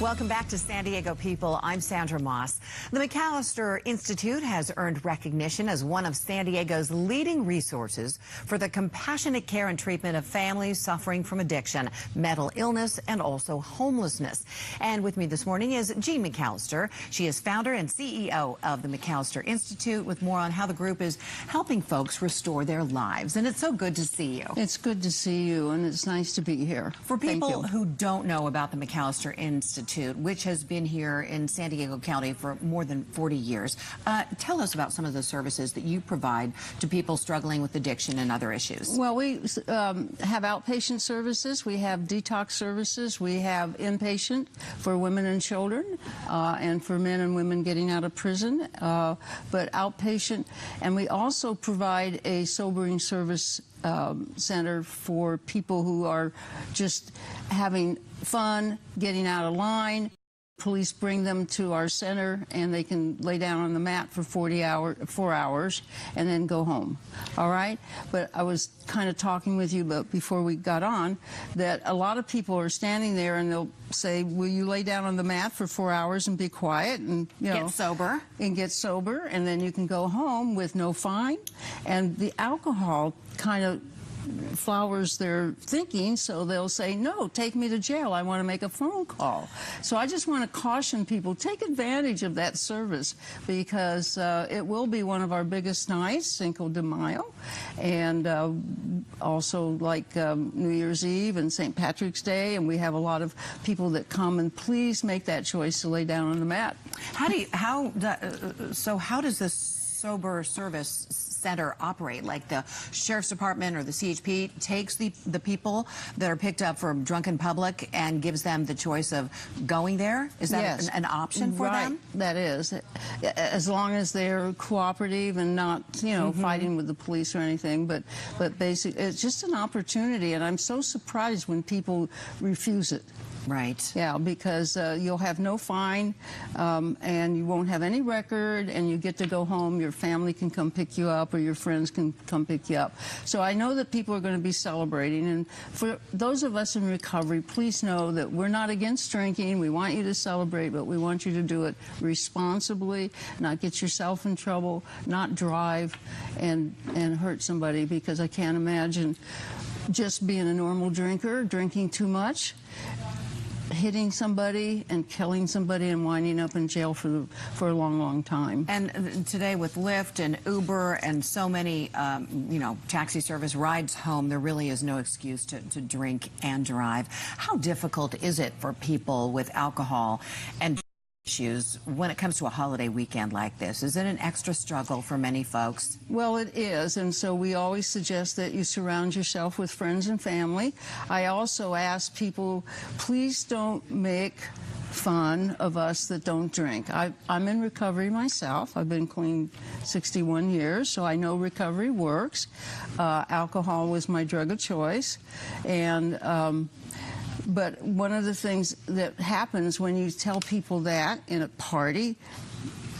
Welcome back to San Diego People. I'm Sandra Moss. The McAlister Institute has earned recognition as one of San Diego's leading resources for the compassionate care and treatment of families suffering from addiction, mental illness, and also homelessness. And with me this morning is Jean McAlister. She is founder and CEO of the McAlister Institute, with more on how the group is helping folks restore their lives. And it's so good to see you. It's good to see you, and it's nice to be here. For people who don't know about the McAlister Institute, which has been here in San Diego County for more than 40 years, tell us about some of the services that you provide to people struggling with addiction and other issues. Well, we have outpatient services, we have detox services, we have inpatient for women and children, and for men and women getting out of prison, but outpatient. And we also provide a sobering service center for people who are just having fun, getting out of line. Police bring them to our center, and they can lay down on the mat for 4 hours, and then go home. All right? But I was kind of talking with you before we got on that a lot of people are standing there, and they'll say, "Will you lay down on the mat for 4 hours and be quiet and get sober?" And get sober, and then you can go home with no fine. And the alcohol kind of flowers their thinking, so they'll say, "No, take me to jail. I want to make a phone call." So I just want to caution people, take advantage of that service, because it will be one of our biggest nights, Cinco de Mayo, and also like New Year's Eve and St. Patrick's Day, and we have a lot of people that come, and please make that choice to lay down on the mat. How does this sober service center operate? Like the sheriff's department or the CHP takes the people that are picked up from drunken public and gives them the choice of going there? Is that an option for them? That is, as long as they're cooperative and not, fighting with the police or anything. But basically, it's just an opportunity, and I'm so surprised when people refuse it. Right. Yeah, because you'll have no fine, and you won't have any record, and you get to go home. Your family can come pick you up, or your friends can come pick you up. So I know that people are going to be celebrating, and for those of us in recovery, please know that we're not against drinking. We want you to celebrate, but we want you to do it responsibly, not get yourself in trouble, not drive and hurt somebody, because I can't imagine just being a normal drinker, drinking too much, hitting somebody and killing somebody and winding up in jail for a long, long time. And today with Lyft and Uber and so many, taxi service rides home, there really is no excuse to drink and drive. How difficult is it for people with alcohol and issues when it comes to a holiday weekend like this? Is it an extra struggle for many folks? Well, it is, and so we always suggest that you surround yourself with friends and family. I also ask people, please don't make fun of us that don't drink. I'm in recovery myself. I've been clean 61 years, so I know recovery works. Alcohol was my drug of choice, and but one of the things that happens when you tell people that in a party,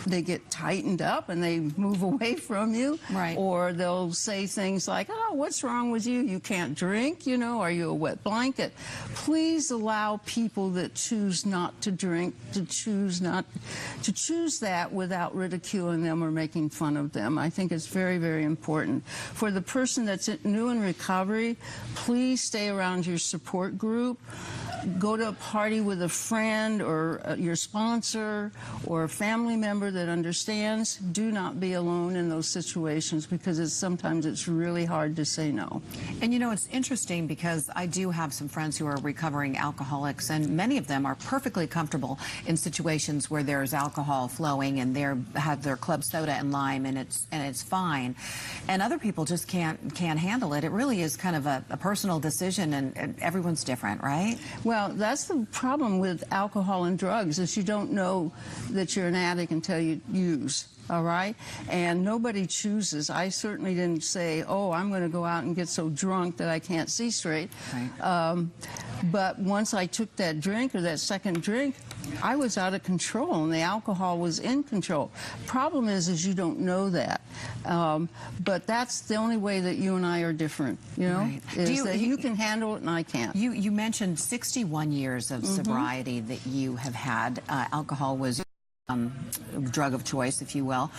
they get tightened up and they move away from you. Right. Or they'll say things like, "Oh, what's wrong with you? You can't drink, are you a wet blanket?" Please allow people that choose not to drink to choose that without ridiculing them or making fun of them. I think it's very, very important. For the person that's new in recovery, please stay around your support group. Go to a party with a friend or your sponsor or a family member that understands. Do not be alone in those situations, because sometimes it's really hard to say no. And it's interesting, because I do have some friends who are recovering alcoholics, and many of them are perfectly comfortable in situations where there's alcohol flowing and they have their club soda and lime, and it's fine. And other people just can't handle it. It really is kind of a personal decision, and everyone's different, right? Well, that's the problem with alcohol and drugs, is you don't know that you're an addict until you use. All right? And nobody chooses. I certainly didn't say, "Oh, I'm going to go out and get so drunk that I can't see straight." Right. But once I took that drink or that second drink, I was out of control, and the alcohol was in control. Problem is you don't know that. But that's the only way that you and I are different, you know, right. is that you can handle it and I can't. You mentioned 61 years of sobriety that you have had. Alcohol was drug of choice, if you will.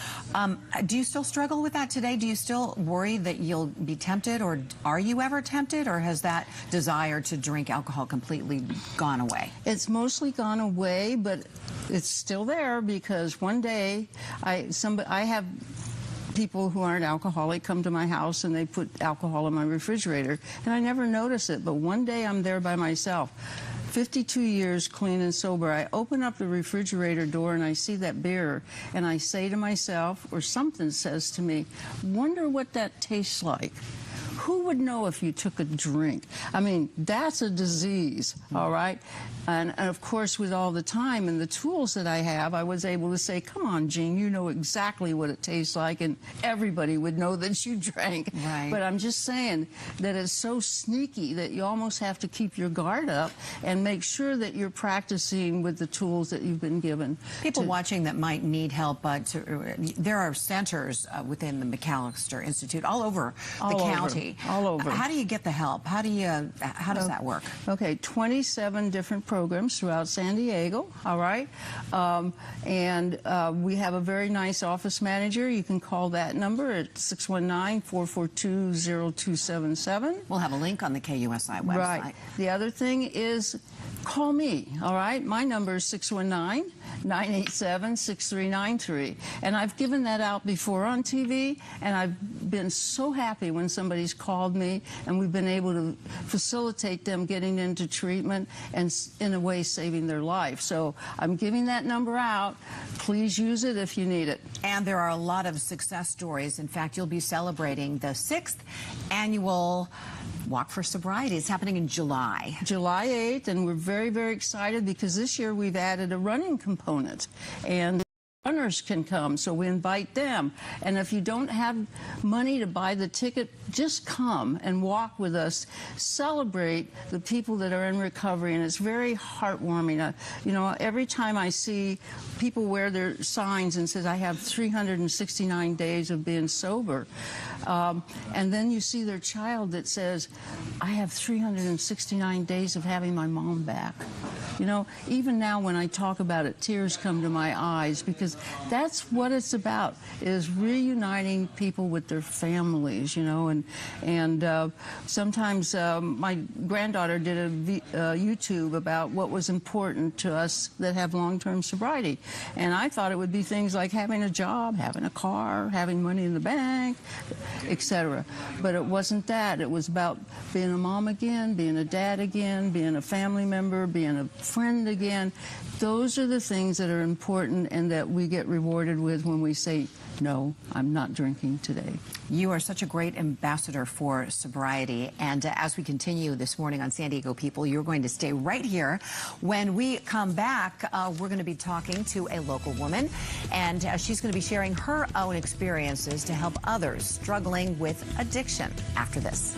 Do you still struggle with that today? Do you still worry that you'll be tempted, or are you ever tempted, or has that desire to drink alcohol completely gone away? It's mostly gone away, but it's still there, because one day I have people who aren't alcoholic come to my house and they put alcohol in my refrigerator, and I never notice it, but one day I'm there by myself. 52 years clean and sober, I open up the refrigerator door and I see that beer, and I say to myself, or something says to me, wonder what that tastes like. Who would know if you took a drink? I mean, that's a disease, all right? And of course, with all the time and the tools that I have, I was able to say, come on, Jean, you know exactly what it tastes like, and everybody would know that you drank. Right. But I'm just saying that it's so sneaky that you almost have to keep your guard up and make sure that you're practicing with the tools that you've been given. People watching that might need help, there are centers within the McAlister Institute all over the county. All over. How do you get the help? How does that work? Okay, 27 different programs throughout San Diego, all right? We have a very nice office manager. You can call that number at 619-442-0277. We'll have a link on the KUSI website. Right. The other thing is call me, all right? My number is 619-987-6393. And I've given that out before on TV, and I've been so happy when somebody's called me and we've been able to facilitate them getting into treatment and, in a way, saving their life. So I'm giving that number out. Please use it if you need it. And there are a lot of success stories. In fact, you'll be celebrating the 6th annual Walk for Sobriety. It's happening in July. July 8th, and we're very, very excited because this year we've added a running component, and runners can come, so we invite them. And if you don't have money to buy the ticket, just come and walk with us. Celebrate the people that are in recovery, and it's very heartwarming. You know, every time I see people wear their signs and says, I have 369 days of being sober, and then you see their child that says, I have 369 days of having my mom back. You know, even now when I talk about it, tears come to my eyes, because that's what it's about, is reuniting people with their families, you know. And sometimes my granddaughter did a YouTube about what was important to us that have long-term sobriety. And I thought it would be things like having a job, having a car, having money in the bank, etc. But it wasn't that. It was about being a mom again, being a dad again, being a family member, being a friend again. Those are the things that are important and that we get rewarded with when we say, no, I'm not drinking today. You are such a great ambassador for sobriety. And as we continue this morning on San Diego People, you're going to stay right here. When we come back, we're going to be talking to a local woman, and she's going to be sharing her own experiences to help others struggling with addiction after this.